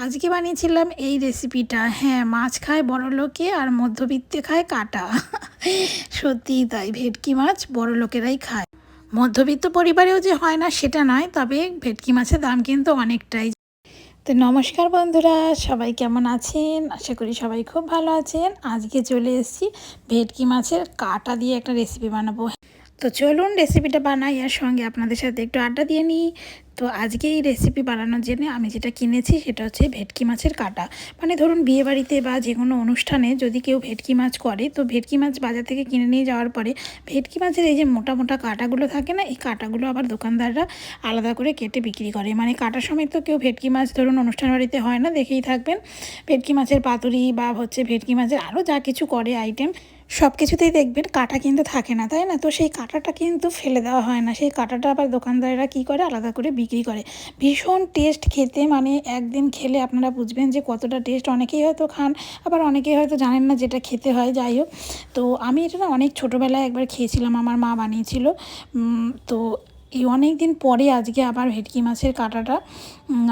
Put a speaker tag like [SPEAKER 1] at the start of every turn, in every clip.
[SPEAKER 1] আজকে বানিয়েছিলাম এই রেসিপিটা। হ্যাঁ, মাছ খায় বড়লোকে আর মধ্যবিত্তে খায় কাটা। সত্যিই তাই, ভেটকি মাছ বড়লোকেরাই খায়। মধ্যবিত্ত পরিবারেও যে হয় না সেটা নয়, তবে ভেটকি মাছের দাম কিন্তু অনেকটাই। তো নমস্কার বন্ধুরা, সবাই কেমন আছেন? আশা করি সবাই খুব ভালো আছেন। আজকে চলে এসেছি ভেটকি মাছের কাটা দিয়ে একটা রেসিপি বানাবো। তো চলুন রেসিপিটা বানাই আর সঙ্গে আপনাদের সাথে একটু আড্ডা দিয়ে নিই। তো আজকে এই রেসিপি বানানোর জন্য আমি যেটা কিনেছি সেটা হচ্ছে ভেটকি মাছের কাটা। মানে ধরুন বিয়েবাড়িতে বা যে কোনো অনুষ্ঠানে যদি কেউ ভেটকি মাছ করে, তো ভেটকি মাছ বাজার থেকে কিনে নিয়ে যাওয়ার পরে ভেটকি মাছের এই যে মোটা মোটা কাঁটাগুলো থাকে না, এই কাঁটাগুলো আবার দোকানদাররা আলাদা করে কেটে বিক্রি করে। মানে কাটার সময় তো কেউ ভেটকি মাছ ধরুন অনুষ্ঠান বাড়িতে হয় না, দেখেই থাকবেন ভেটকি মাছের পাতুরি বা হচ্ছে ভেটকি মাছের আরও যা কিছু করে আইটেম, সব কিছুতেই দেখবেন কাঁটা কিন্তু থাকে না, তাই না? তো সেই কাঁটাটা কিন্তু ফেলে দেওয়া হয় না, সেই কাঁটাটা আবার দোকানদারেরা কী করে আলাদা করে বিক্রি করে। ভীষণ টেস্ট খেতে, মানে একদিন খেলে আপনারা বুঝবেন যে কতটা টেস্ট। অনেকেই হয়তো খান, আবার অনেকেই হয়তো জানেন না যেটা খেতে হয়। যাই হোক, তো আমি এটা না অনেক ছোটোবেলায় একবার খেয়েছিলাম, আমার মা বানিয়েছিল। তো এই অনেক দিন পরে আজকে আবার ভেটকি মাছের কাঁটাটা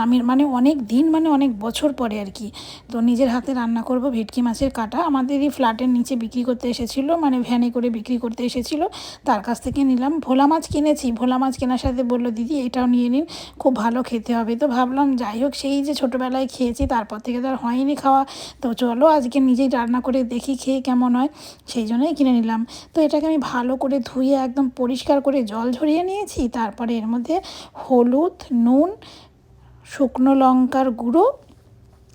[SPEAKER 1] আমি মানে অনেক দিন, মানে অনেক বছর পরে আর কি, তো নিজের হাতে রান্না করব ভেটকি মাছের কাঁটা। আমাদেরই ফ্ল্যাটের নিচে বিক্রি করতে এসেছিলো, মানে ভ্যানে করে বিক্রি করতে এসেছিলো, তার কাছ থেকে নিলাম। ভোলা মাছ কিনেছি, ভোলা মাছ কেনার সাথে বললো দিদি এটাও নিয়ে নিন, খুব ভালো খেতে হবে। তো ভাবলাম যাই হোক, সেই যে ছোটোবেলায় খেয়েছি তারপর থেকে তো আর হয়নি খাওয়া, তো চলো আজকে নিজেই রান্না করে দেখি খেয়ে কেমন হয়, সেই জন্যই কিনে নিলাম। তো এটাকে আমি ভালো করে ধুয়ে একদম পরিষ্কার করে জল ঝরিয়ে নিয়েছি। তারপরে এর মধ্যে হলুদ, নুন, শুকনো লঙ্কার গুঁড়ো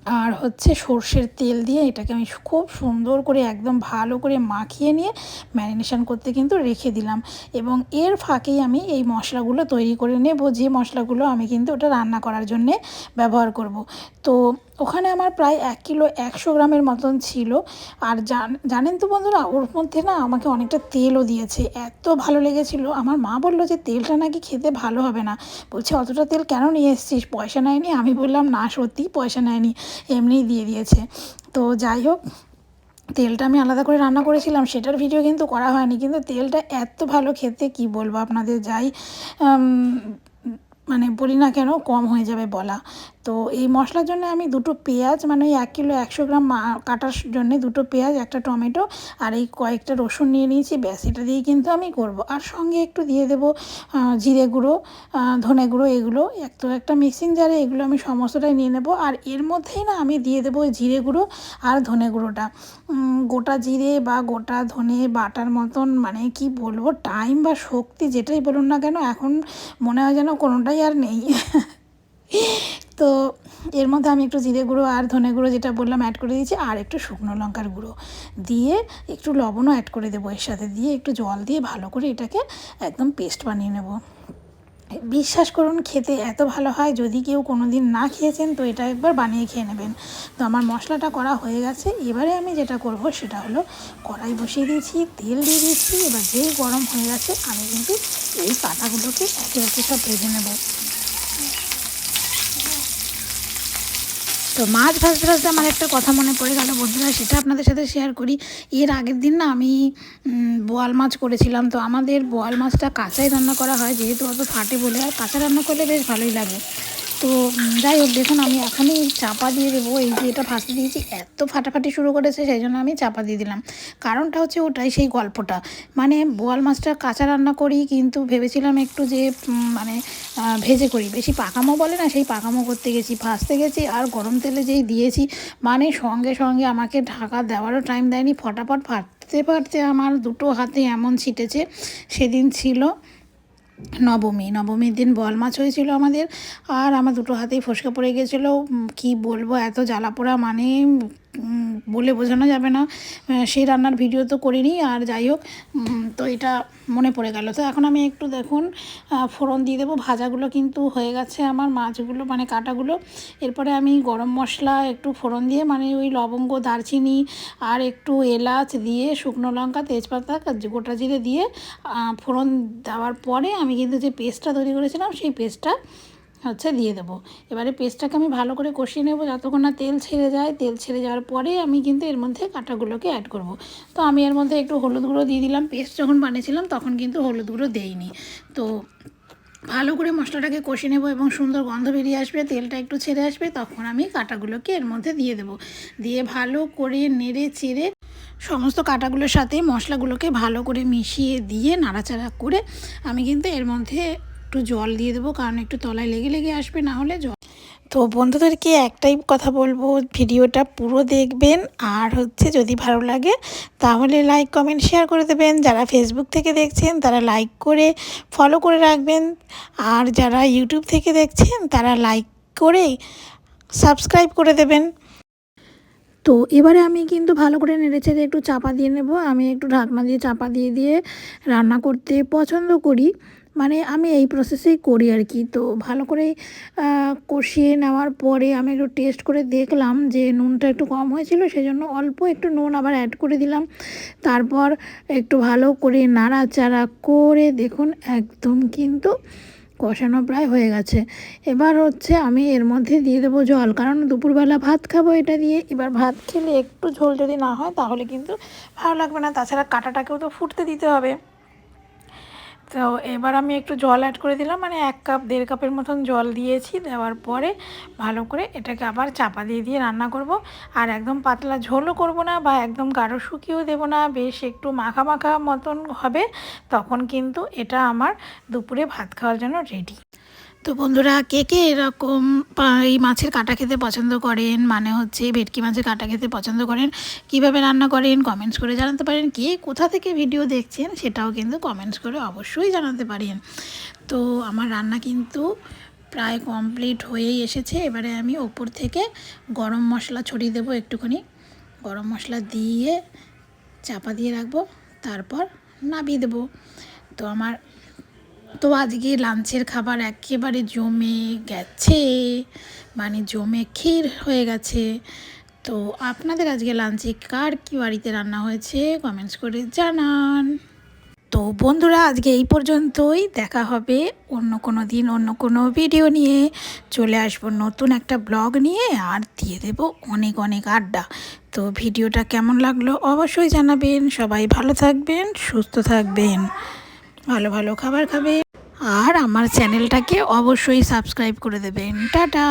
[SPEAKER 1] আর হচ্ছে সর্ষের তেল দিয়ে এটাকে আমি খুব সুন্দর করে একদম ভালো করে মাখিয়ে নিয়ে ম্যারিনেশন করতে কিন্তু রেখে দিলাম। এবং এর ফাঁকেই আমি এই মশলাগুলো তৈরি করে নেব, যে মশলাগুলো আমি কিন্তু ওটা রান্না করার জন্যে ব্যবহার করব। তো ওখানে আমার প্রায় 1 কিলো 100 গ্রামের মতন ছিল। আর জানেন তো বন্ধুরা, ওর মধ্যে না আমাকে অনেকটা তেলও দিয়েছে, এত ভালো লেগেছিলো। আমার মা বললো যে তেলটা নাকি খেতে ভালো হবে না, বলছে অতটা তেল কেন নিয়ে এসেছিস, পয়সা নেয়নি? আমি বললাম না, সত্যিই পয়সা নেয়নি, এমনিই দিয়ে দিয়েছে। তো যাই হোক, তেলটা আমি আলাদা করে রান্না করেছিলাম, সেটার ভিডিও কিন্তু করা হয়নি, কিন্তু তেলটা এত ভালো খেতে কি বলবো আপনাদের। যাই মানে বলি না কেন, কম হয়ে যাবে বলা। তো এই মশলার জন্য আমি 2টো পেঁয়াজ, মানে ওই 1 কিলো 100 গ্রাম কাটার জন্য 2টো পেঁয়াজ, একটা টমেটো আর এই কয়েকটা রসুন নিয়ে নিয়েছি, ব্যাস এটা দিয়েই কিন্তু আমি করব। আর সঙ্গে একটু দিয়ে দেবো জিরে গুঁড়ো, ধনে গুঁড়ো, এগুলো একটা মিক্সিং জারে এগুলো আমি সমস্তটাই নিয়ে নেব। আর এর মধ্যেই না আমি দিয়ে দেবো জিরে গুঁড়ো আর ধনে গুঁড়োটা। গোটা জিরে বা গোটা ধনে বাটার মতন, মানে কি বলবো, টাইম বা শক্তি যেটাই বলুন না কেন, এখন মনে হয় যেন কোনোটাই আর নেই। তো এর মধ্যে আমি একটু জিরে গুঁড়ো আর ধনে গুঁড়ো যেটা বললাম অ্যাড করে দিয়েছি, আর একটু শুকনো লঙ্কার গুঁড়ো দিয়ে একটু লবণও অ্যাড করে দেবো এর সাথে, দিয়ে একটু জল দিয়ে ভালো করে এটাকে একদম পেস্ট বানিয়ে নেব। বিশ্বাস করুন খেতে এত ভালো হয়, যদি কেউ কোনো দিন না খেয়েছেন তো এটা একবার বানিয়ে খেয়ে নেবেন। তো আমার মশলাটা করা হয়ে গেছে, এবারে আমি যেটা করব সেটা হলো কড়াই বসিয়ে দিয়েছি, তেল দিয়ে দিয়েছি। এবার যেই গরম হয়ে গেছে আমি কিন্তু এই কাঁটাগুলোকে একে একে সব ভেজে নেব। তো মাছ ভাজতে ভাজতে আমার একটা কথা মনে পড়ে গেল বন্ধুরা, সেটা আপনাদের সাথে শেয়ার করি। এর আগের দিন না আমি বোয়াল মাছ করেছিলাম। তো আমাদের বোয়াল মাছটা কাঁচাই রান্না করা হয়, যেহেতু অত ফাটে বলে, আর কাঁচা রান্না করলে বেশ ভালোই লাগে। তো যাই হোক, দেখুন আমি এখনই চাপা দিয়ে দেবো। এই যে এটা ভাজতে দিয়েছি, এত ফাটাফাটি শুরু করেছে, সেই জন্য আমি চাপা দিয়ে দিলাম। কারণটা হচ্ছে ওটাই, সেই গল্পটা। মানে বোয়াল মাছটা কাঁচা রান্না করি, কিন্তু ভেবেছিলাম একটু যে মানে ভেজে করি, বেশি পাকামো বলে না, সেই পাকামো করতে গেছি, ভাজতে গেছি, আর গরম তেলে যেই দিয়েছি, মানে সঙ্গে সঙ্গে আমাকে ঢাকা দেওয়ারও টাইম দেয়নি, ফটাফট ফাটতে ফাটতে আমার 2টো হাতে এমন ছিটেছে। সেদিন ছিল নবমীর দিন বোয়াল মাছ হয়েছিল আমাদের, আর আমার 2টো হাতেই ফোসকা পড়ে গেছিলো। কি বলবো, এত জ্বালা পোড়া, মানে বলে বোঝানো যাবে না। সেই রান্নার ভিডিও তো করিনি, আর যাই হোক, তো এটা মনে পড়ে গেল। তো এখন আমি একটু দেখুন ফোড়ন দিয়ে দেবো। ভাজাগুলো কিন্তু হয়ে গেছে আমার, মাছগুলো মানে কাটাগুলো। এরপরে আমি গরম মশলা একটু ফোড়ন দিয়ে, মানে ওই লবঙ্গ, দারচিনি আর একটু এলাচ দিয়ে, শুকনো লঙ্কা, তেজপাতা, গোটা জিরে দিয়ে ফোড়ন দেওয়ার পরে আমি কিন্তু যে পেস্টটা তৈরি করেছিলাম সেই পেস্টটা হচ্ছে দিয়ে দেবো। এবারে পেস্টটাকে আমি ভালো করে কষিয়ে নেব যতক্ষণ না তেল ছেড়ে যায়। তেল ছেড়ে যাওয়ার পরে আমি কিন্তু এর মধ্যে কাঁটাগুলোকে অ্যাড করব। তো আমি এর মধ্যে একটু হলুদ গুঁড়ো দিয়ে দিলাম, পেস্ট যখন বানিয়েছিলাম তখন কিন্তু হলুদ গুঁড়ো দেইনি। তো ভালো করে মশলাটাকে কষে নেব এবং সুন্দর গন্ধ বেরিয়ে আসবে, তেলটা একটু ছেড়ে আসবে, তখন আমি কাটাগুলোকে এর মধ্যে দিয়ে দেবো। দিয়ে ভালো করে নেড়ে চেড়ে সমস্ত কাটাগুলোর সাথে মশলাগুলোকে ভালো করে মিশিয়ে দিয়ে নাড়াচাড়া করে আমি কিন্তু এর মধ্যে একটু জল দিয়ে দেবো, কারণ একটু তলায় লেগে লেগে আসবে, না হলে জল। তো বন্ধুদেরকে একটাই কথা বলবো, ভিডিওটা পুরো দেখবেন, আর যদি ভালো লাগে তাহলে লাইক কমেন্ট শেয়ার করে দেবেন। যারা ফেসবুক থেকে দেখছেন তারা লাইক করে ফলো করে রাখবেন, আর যারা ইউটিউব থেকে দেখছেন তারা লাইক করে সাবস্ক্রাইব করে দেবেন। তো এবারে আমি কিন্তু ভালো করে নেড়েচেড়ে একটু চাপা দিয়ে নেব। আমি একটু ঢাকনা দিয়ে চাপা দিয়ে দিয়ে রান্না করতে পছন্দ করি, মানে আমি এই প্রসেসেই করি আর কি। তো ভালো করে কষিয়ে নেওয়ার পরে আমি একটু টেস্ট করে দেখলাম যে নুনটা একটু কম হয়েছিল, সেজন্য অল্প একটু নুন আবার অ্যাড করে দিলাম। তারপর একটু ভালো করে নাড়াচাড়া করে দেখুন একদম কিন্তু কষানো প্রায় হয়ে গেছে। এবার আমি এর মধ্যে দিয়ে দেবো জল, কারণ দুপুরবেলা ভাত খাবো এটা দিয়ে। এবার ভাত খেলে একটু ঝোল যদি না হয় তাহলে কিন্তু ভালো লাগবে না, তাছাড়া কাঁটাটাকেও তো ফুটতে দিতে হবে। তো এবার আমি একটু জল অ্যাড করে দিলাম, মানে 1 কাপ 1.5 কাপের মতন জল দিয়েছি। দেওয়ার পরে ভালো করে এটাকে আবার চাপা দিয়ে দিয়ে রান্না করব। আর একদম পাতলা ঝোলও করব না, বা একদম গাঢ় শুকিয়েও দেবো না, বেশ একটু মাখা মাখা মতন হবে। তখন কিন্তু এটা আমার দুপুরে ভাত খাওয়ার জন্য রেডি। তো বন্ধুরা, কে কে এরকম এই মাছের কাঁটা খেতে পছন্দ করেন, মানে ভেটকি মাছের কাঁটা খেতে পছন্দ করেন, কিভাবে রান্না করেন কমেন্টস করে জানাতে পারেন। কে কোথা থেকে ভিডিও দেখছেন সেটাও কিন্তু কমেন্টস করে অবশ্যই জানাতে পারেন। তো আমার রান্না কিন্তু প্রায় কমপ্লিট হয়েই এসেছে। এবারে আমি ওপর থেকে গরম মশলা ছড়িয়ে দেবো, একটুখানি গরম মশলা দিয়ে চাপা দিয়ে রাখবো, তারপর নামিয়ে দেবো। তো আজকে লাঞ্চের খাবার একেবারে জমে গেছে, মানে জমে ক্ষীর হয়ে গেছে। তো আপনাদের আজকে লাঞ্চে কার কী বাড়িতে রান্না হয়েছে কমেন্টস করে জানান। তো বন্ধুরা, আজকে এই পর্যন্তই। দেখা হবে অন্য কোনো দিন অন্য কোনো ভিডিও নিয়ে। চলে আসবো নতুন একটা ব্লগ নিয়ে, আর দিয়ে দেব অনেক অনেক আড্ডা। তো ভিডিওটা কেমন লাগলো অবশ্যই জানাবেন। সবাই ভালো থাকবেন, সুস্থ থাকবেন, ভালো ভালো খাবার খাবেন, আর আমার চ্যানেলটাকে অবশ্যই সাবস্ক্রাইব করে দেবেন। টাটা।